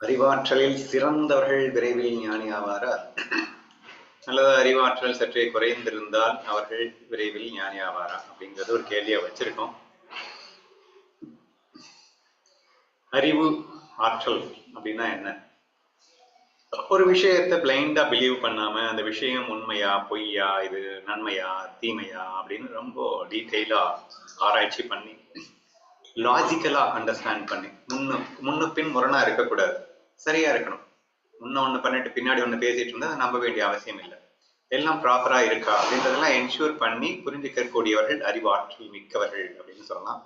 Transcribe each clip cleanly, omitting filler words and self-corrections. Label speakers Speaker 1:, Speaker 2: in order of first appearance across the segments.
Speaker 1: அறிவாற்றலில் சிறந்தவர்கள் விரைவில் ஞானி ஆவாரா அல்லது அறிவாற்றல் சற்றே குறைந்திருந்தால் அவர்கள் விரைவில் ஞானி ஆவாரா அப்படிங்கிறது ஒரு கேள்வியா வச்சிருக்கோம். அறிவு ஆற்றல் அப்படின்னா என்ன? ஒரு விஷயத்தை பிளைண்டா பிலீவ் பண்ணாம அந்த விஷயம் உண்மையா பொய்யா, இது நன்மையா தீமையா அப்படின்னு ரொம்ப டீட்டெயிலா ஆராய்ச்சி பண்ணி லாஜிக்கலா அண்டர்ஸ்டாண்ட் பண்ணி முன்னு பின் முரணா இருக்கக்கூடாது, சரியா இருக்கணும். முன்ன ஒண்ணு பண்ணிட்டு பின்னாடி ஒண்ணு பேசிட்டு இருந்தா அதை நம்ப வேண்டிய அவசியம் இல்லை. எல்லாம் ப்ராப்பரா இருக்கா அப்படின்றதெல்லாம் என்ஷூர் பண்ணி புரிஞ்சுக்கக்கூடியவர்கள் அறிவாற்றல் மிக்கவர்கள் அப்படின்னு சொல்லலாம்.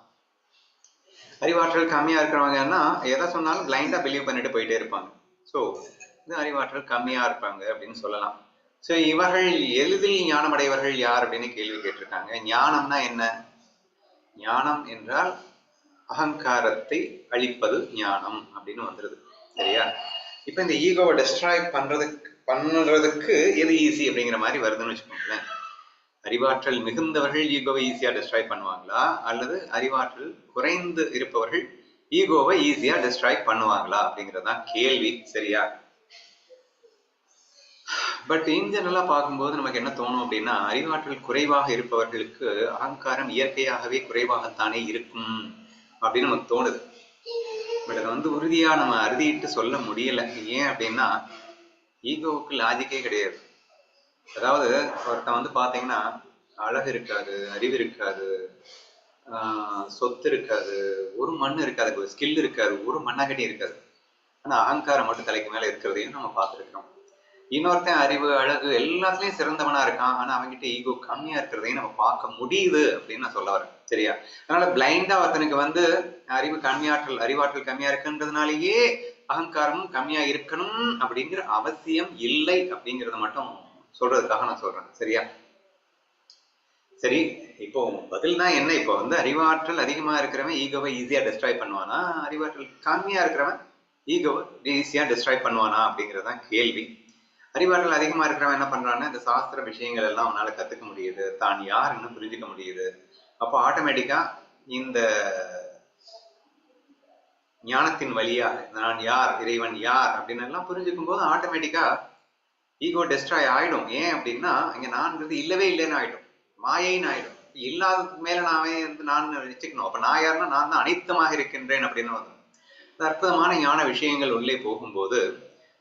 Speaker 1: அறிவாற்றல் கம்மியா இருக்கிறவங்கன்னா எதை சொன்னாலும் பிளைண்டா பிலீவ் பண்ணிட்டு போயிட்டே இருப்பாங்க. ஸோ இது அறிவாற்றல் கம்மியா இருப்பாங்க அப்படின்னு சொல்லலாம். ஸோ இவர்கள் எளிதில் ஞானம் அடைவர்கள் யார் அப்படின்னு கேள்வி கேட்டிருக்காங்க. ஞானம்னா என்ன? ஞானம் என்றால் அகங்காரத்தை அழிப்பது ஞானம் அப்படின்னு வந்துருது. சரியா? இப்ப இந்த ஈகோவை டெஸ்ட்ராய் பண்றதுக்கு எது ஈஸி அப்படிங்கிற மாதிரி வருதுன்னு வச்சுக்கோங்களேன். அறிவாற்றல் மிகுந்தவர்கள் ஈகோவை ஈஸியா டெஸ்ட்ராய் பண்ணுவாங்களா, அல்லது அறிவாற்றல் குறைந்து இருப்பவர்கள் ஈகோவை ஈஸியா டெஸ்ட்ராய் பண்ணுவாங்களா அப்படிங்கறதுதான் கேள்வி. சரியா? பட் இன் ஜெனரலா பார்க்கும்போது நமக்கு என்ன தோணும் அப்படின்னா, அறிவாற்றல் குறைவாக இருப்பவர்களுக்கு அகங்காரம் இயற்கையாகவே குறைவாகத்தானே இருக்கும் அப்படின்னு நமக்கு தோணுது. பட் அதை உறுதியா நம்ம அறுதிட்டு சொல்ல முடியல. ஏன் அப்படின்னா, ஈகோவுக்கு லாஜிக்கே கிடையாது. அதாவது ஒருத்தன் பாத்தீங்கன்னா அழகு இருக்காது, அறிவு இருக்காது, சொத்து இருக்காது, ஒரு மண் இருக்காது, ஒரு ஸ்கில் இருக்காது, ஒரு மண்ணாகட்டி இருக்காது. ஆனா அகங்காரம் மட்டும் தலைக்கு மேல இருக்கிறதையும் நம்ம பார்த்துருக்கிறோம். இன்னொருத்தன் அறிவு அழகு எல்லாத்துலயும் சிறந்தவனா இருக்கான், ஆனா அவன்கிட்ட ஈகோ கம்மியா இருக்கிறதையும் நம்ம பார்க்க முடியுது அப்படின்னு நான் சொல்ல வரேன். சரியா? அதனால பிளைண்டா ஒருத்தனுக்கு அறிவாற்றல் கம்மியா இருக்குன்றதுனாலயே அகங்காரமும் கம்மியா இருக்கணும் அப்படிங்கிற அவசியம் இல்லை அப்படிங்கறத மட்டும் சொல்றதுக்காக நான் சொல்றேன். சரியா? சரி, இப்போ பதில்னா என்ன? இப்போ அறிவாற்றல் அதிகமா இருக்கிறவன் ஈகோவை ஈஸியா டெஸ்ட்ராய் பண்ணுவானா, அறிவாற்றல் கம்மியா இருக்கிறவன் ஈகோவை ஈஸியா டெஸ்ட்ராய் பண்ணுவானா அப்படிங்கறதுதான் கேள்வி. அறிவாற்றல் அதிகமா இருக்கிறவன் என்ன பண்றான்னா, இந்த சாஸ்திர விஷயங்கள் எல்லாம் அவனால கத்துக்க முடியுது, தான் யாருன்னு புரிஞ்சுக்க முடியுது. அப்போ ஆட்டோமேட்டிக்கா இந்த ஞானத்தின் வழியாக நான் யார், இறைவன் யார் அப்படின்னு எல்லாம் புரிஞ்சுக்கும் போது ஆட்டோமேட்டிக்கா ஈகோ டெஸ்ட்ராய் ஆயிடும். ஏன் அப்படின்னா, இங்க நான்கிறது இல்லவே இல்லைன்னு ஆயிடும், மாயைன்னு ஆயிடும். இல்லாததுக்கு மேல நான் வச்சுக்கணும். அப்ப நான் யாருன்னா நான் தான் அனைத்துமாக இருக்கின்றேன் அப்படின்னு வந்து அற்புதமான ஞான விஷயங்கள் உள்ளே போகும்போது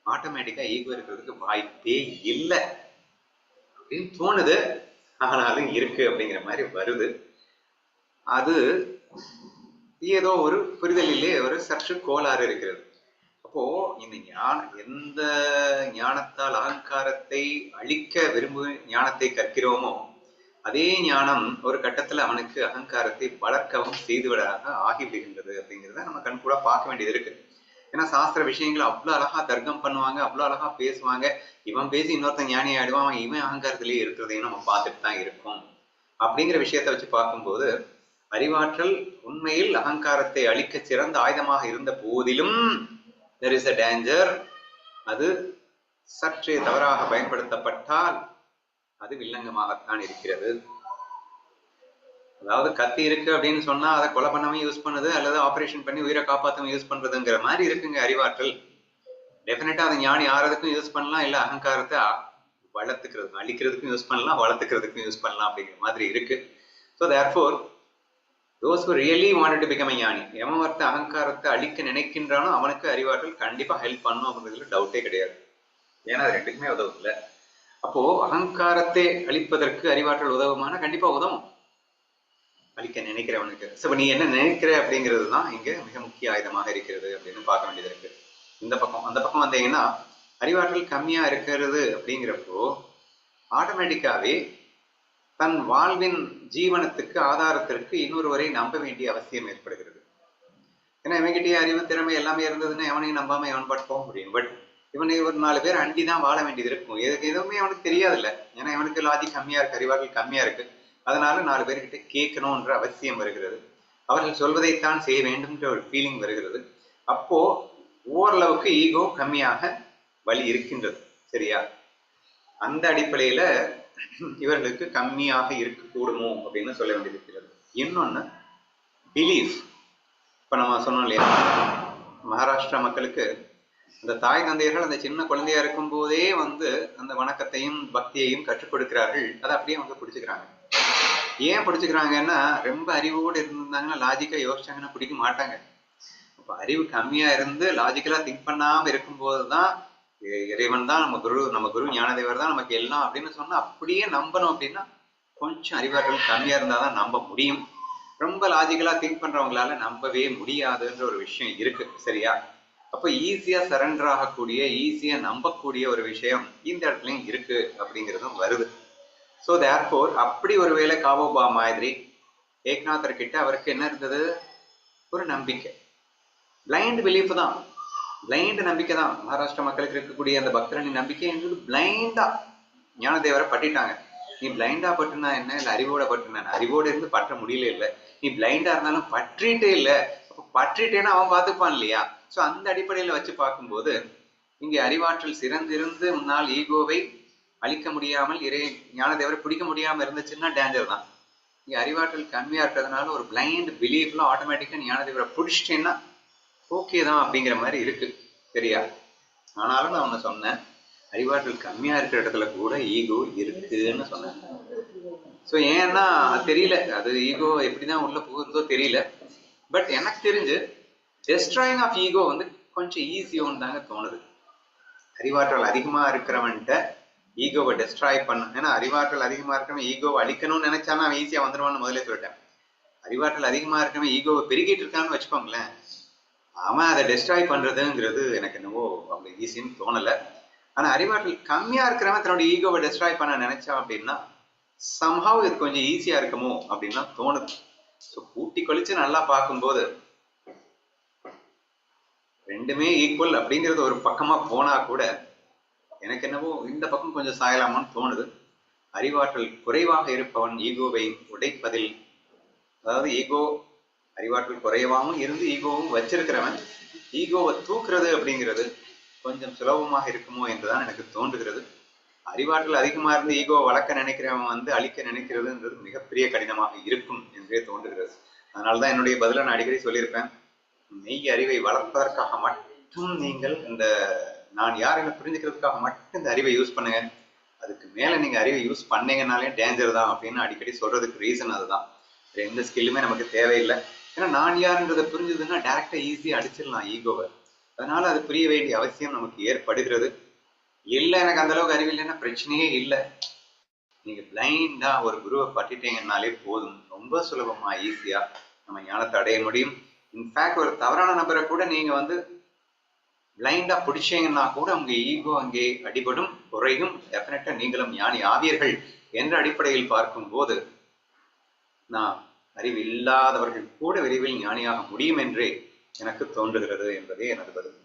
Speaker 1: ஆட்டோமேட்டிக்கா ஈகோ இருக்கிறதுக்கு வாய்ப்பே இல்லை அப்படின்னு தோணுது. ஆனாலும் இருக்கு அப்படிங்கிற மாதிரி வருது. அது ஏதோ ஒரு புரிதலிலே ஒரு சற்று கோளாறு இருக்கிறது. அப்போ இந்த எந்த ஞானத்தால் அகங்காரத்தை அழிக்க விரும்பும் ஞானத்தை கற்கிறோமோ, அதே ஞானம் ஒரு கட்டத்துல அவனுக்கு அகங்காரத்தை வளர்க்கவும் செய்துவிடாக ஆகிவிடுகின்றது அப்படிங்கிறத நம்ம கண்கூட பார்க்க வேண்டியது இருக்கு. ஏன்னா சாஸ்திர விஷயங்களை அவ்வளவு அழகா தர்க்கம் பண்ணுவாங்க, அவ்வளவு அழகா பேசுவாங்க. இவன் பேசி இன்னொருத்தன் ஞானி ஆயிடுவான், இவன் அகங்காரத்திலேயே இருக்கிறதையும் நம்ம பார்த்துட்டு தான் இருக்கோம். அப்படிங்கிற விஷயத்த வச்சு பார்க்கும்போது அறிவாற்றல் உண்மையில் அகங்காரத்தை அழிக்க சிறந்த ஆயுதமாக இருந்த போதிலும் there is a danger. அது சற்றே தவறாக பயன்படுத்தப்பட்டால் அது வில்லங்கமாகத்தான் இருக்கிறது. அதாவது கத்தி இருக்கு அப்படின்னு சொன்னா அதை கொலை பண்ணாம யூஸ் பண்ணுது, அல்லது ஆபரேஷன் பண்ணி உயிரை காப்பாற்றாம யூஸ் பண்றதுங்கிற மாதிரி இருக்குங்க அறிவாற்றல். டெஃபினட்டா அதை ஞானி ஆறதுக்கும் யூஸ் பண்ணலாம், இல்ல அகங்காரத்தை வளர்த்துக்கிறதுக்கும் அழிக்கிறதுக்கும் யூஸ் பண்ணலாம், வளர்த்துக்கிறதுக்கும் யூஸ் பண்ணலாம் அப்படிங்கிற மாதிரி இருக்கு. So therefore those who really wanted to become a ஞானி, எவன் ஒருத்த அகங்காரத்தை அழிக்க நினைக்கின்றானோ அவனுக்கு அறிவாற்றல் கண்டிப்பா ஹெல்ப் பண்ணும் அப்படிங்கிறதுல டவுட்டே கிடையாது. ஏன்னா அது ரெண்டுக்குமே உதவுல. அப்போ அகங்காரத்தை அழிப்பதற்கு அறிவாற்றல் உதவுமான கண்டிப்பா உதவும் அழிக்க நினைக்கிறவனுக்கு. சோ நீ என்ன நினைக்கிற அப்படிங்கிறது தான் இங்க மிக முக்கிய ஆயுதமாக இருக்கிறது அப்படின்னு பார்க்க வேண்டியது இருக்கு. இந்த பக்கம் அந்த பக்கம் வந்தீங்கன்னா, அறிவாற்றல் கம்மியா இருக்கிறது அப்படிங்கிறப்போ ஆட்டோமேட்டிக்காவே தன் வாழ்வின் ஜீவனத்துக்கு ஆதாரத்திற்கு இன்னொருவரை நம்ப வேண்டிய அவசியம் ஏற்படுகிறது. ஏன்னா இவன்கிட்டயே அறிவு திறமை எல்லாமே இருந்ததுன்னா எவனையும் நம்பாம எவன் பாட்டு போக முடியும். பட் இவனை ஒரு 4 பேர் அண்டிதான் வாழ வேண்டியது இருக்கும். எதுவுமே அவனுக்கு தெரியாது இல்லை. ஏன்னா இவனுக்கு லாஜிக் கம்மியா இருக்கு, அறிவாற்றல் கம்மியா இருக்கு. அதனால 4 பேர்கிட்ட கேட்கணும்ன்ற அவசியம் வருகிறது. அவர்கள் சொல்வதைத்தான் செய்ய வேண்டும்ன்ற ஒரு ஃபீலிங் வருகிறது. அப்போ ஓரளவுக்கு ஈகோ கம்மியாக வழி இருக்கின்றது. சரியா? அந்த அடிப்படையில இவர்களுக்கு கம்மியாக இருக்கக்கூடுமோ அப்படின்னு சொல்ல வேண்டியிருக்கிறது. இன்னொன்னு பிலீஃப். இப்ப நம்ம சொன்னோம் இல்லையா, மகாராஷ்டிரா மக்களுக்கு அந்த தாய் தந்தையர்கள் அந்த சின்ன குழந்தையா இருக்கும் போதே வந்து அந்த வணக்கத்தையும் பக்தியையும் கற்றுக் கொடுக்கிறார்கள். அதை அப்படியே அவங்க பிடிச்சுக்கிறாங்க. ஏன் பிடிச்சுக்கிறாங்கன்னா, ரொம்ப அறிவோடு இருந்திருந்தாங்கன்னா, லாஜிக்கா யோசிச்சாங்கன்னா பிடிக்க மாட்டாங்க. அப்ப அறிவு கம்மியா இருந்து லாஜிக்கலா திங்க் பண்ணாம இருக்கும்போதுதான் இறைவன் தான் நம்ம குரு ஞானதேவர் தான் நமக்கு எல்லாம் அப்படின்னு சொன்னா அப்படியே நம்பணும். அப்படின்னா கொஞ்சம் அறிவாற்றல் கம்மியா இருந்தாதான் நம்ப முடியும். ரொம்ப லாஜிக்கலா திங்க் பண்றவங்களால நம்பவே முடியாதுன்ற ஒரு விஷயம் இருக்கு. சரியா? அப்ப ஈஸியா சரண்டர் ஆகக்கூடிய, ஈஸியா நம்பக்கூடிய ஒரு விஷயம் இந்த இடத்துலயும் இருக்கு அப்படிங்கிறதும் வருது. ஸோ தேர்ஃபோர் அப்படி ஒரு வேளை காவோபா மாதிரி ஏக்நாதர் கிட்ட அவருக்கு என்ன இருந்தது? ஒரு நம்பிக்கை, பிளைண்ட் பிலீஃப் தான், பிளைண்ட் நம்பிக்கை தான். மகாராஷ்டிரா மக்களுக்கு இருக்கக்கூடிய அந்த பக்தரணி நம்பிக்கை என்பது பிளைண்டா ஞானதேவரை பட்டிட்டாங்க. நீ பிளைண்டா பட்டுனா என்ன, இல்லை அறிவோட பட்டுனா? அறிவோட இருந்து பற்ற முடியல இல்லை, நீ பிளைண்டா இருந்தாலும் பற்றிட்டே இல்லை. அப்போ பற்றிட்டேன்னா அவன் பார்த்துப்பான் இல்லையா? ஸோ அந்த அடிப்படையில் வச்சு பார்க்கும்போது இங்கே அறிவாற்றல் சிறந்திருந்து முன்னால் ஈகோவை அழிக்க முடியாமல் ஞானதேவரை பிடிக்க முடியாமல் இருந்துச்சுன்னா டேஞ்சர் தான். இங்கே அறிவாற்றல் கம்மியா இருக்கிறதுனால ஒரு பிளைண்ட் பிலீஃப்ல ஆட்டோமேட்டிக்கா ஞானதேவரை பிடிச்சிட்டேன்னா ஓகே தான் அப்படிங்கிற மாதிரி இருக்கு. சரியா? ஆனாலும் நான் ஒன்று சொன்னேன், அறிவாற்றல் கம்மியா இருக்கிற இடத்துல கூட ஈகோ இருக்குன்னு சொன்னேன். ஸோ ஏன்னா தெரியல, அது ஈகோ எப்படிதான் உள்ள போகுதோ தெரியல. பட் எனக்கு தெரிஞ்சு டெஸ்ட்ராயிங் ஆஃப் ஈகோ வந்து கொஞ்சம் ஈஸியோன்னு தாங்க தோணுது. அறிவாற்றல் அதிகமா இருக்கிறவன்ட்ட ஈகோவை டெஸ்ட்ராய் பண்ண, ஏன்னா அறிவாற்றல் அதிகமா இருக்கிறவன் ஈகோவை அழிக்கணும்னு நினைச்சானா அவன் ஈஸியா வந்துடுவான்னு முதல்ல சொல்லிட்டேன். அறிவாற்றல் அதிகமா இருக்கிறவன் ஈகோவை பெருகிட்டு இருக்கான்னு வச்சுக்கோங்களேன், அவன் அதை டெஸ்ட்ராய் பண்றதுங்கிறது எனக்கு என்னவோ அவங்க ஈஸின்னு தோணலை. ஆனா அறிவாற்றல் கம்மியா இருக்கிறவன் தன்னோட ஈகோவை டெஸ்ட்ராய் பண்ண நினைச்சான் அப்படின்னா சம்ஹவ் இது கொஞ்சம் ஈஸியா இருக்குமோ அப்படின்னா தோணுது. ஸோ கூட்டி கழிச்சு நல்லா பார்க்கும்போது ரெண்டுமே ஈக்குவல் அப்படிங்கிறது ஒரு பக்கமா போனா கூட எனக்கு என்னவோ இந்த பக்கம் கொஞ்சம் சாயலாமான்னு தோணுது. அறிவாற்றல் குறைவாக இருப்பவன் ஈகோவை உடைப்பதில், அதாவது ஈகோ அறிவாற்றல் குறைவாகவும் இருந்து ஈகோவும் வச்சிருக்கிறவன் ஈகோவை தூக்குறது அப்படிங்கிறது கொஞ்சம் சுலபமாக இருக்குமோ என்றுதான் எனக்கு தோன்றுகிறது. அறிவாற்றல் அதிகமா இருந்து ஈகோவை வளர்க்க நினைக்கிறவன் வந்து அழிக்க நினைக்கிறதுன்றது மிகப்பெரிய கடினமாக இருக்கும் என்றே தோன்றுகிறது. அதனால்தான் என்னுடைய பதில நான் அடிக்கடி சொல்லியிருப்பேன், மெய் அறிவை வளர்ப்பதற்காக மட்டும் நீங்கள் இந்த நான் யாருன்னு புரிஞ்சுக்கிறதுக்காக மட்டும் இந்த அறிவை யூஸ் பண்ணுங்க, அதுக்கு மேல நீங்க அறிவை யூஸ் பண்ணீங்கன்னாலே டேஞ்சர் தான் அப்படின்னு அடிக்கடி சொல்றதுக்கு ரீசன் அதுதான். எந்த ஸ்கில்லுமே நமக்கு தேவையில்லை. ஏன்னா நான் யாருன்றதை புரிஞ்சதுன்னா டைரக்டா ஈஸியா அடிச்சிடலாம் ஈகோவை. அதனால அது புரிய வேண்டிய அவசியம் நமக்கு ஏற்படுகிறது. இல்லை எனக்கு அந்த அளவுக்கு அறிவு இல்லைன்னா பிரச்சனையே இல்லை. நீங்க பிளைண்டா ஒரு குருவை பற்றிட்டீங்கன்னாலே போதும், ரொம்ப சுலபமா ஈஸியா நம்ம ஞானத்தை அடைய முடியும். இன்ஃபேக்ட் ஒரு தவறான நபரை கூட நீங்க வந்து பிளைண்டா பிடிச்சீங்கன்னா கூட உங்க ஈகோ அங்கே அடிபடும், குறையும். டெஃபினட்டா நீங்களும் ஞானி ஆவீர்கள் என்ற அடிப்படையில் பார்க்கும் போது நான் அறிவு இல்லாதவர்கள் கூட விரைவில் ஞானியாக முடியும் என்றே எனக்கு தோன்றுகிறது என்பதே எனது பதில்.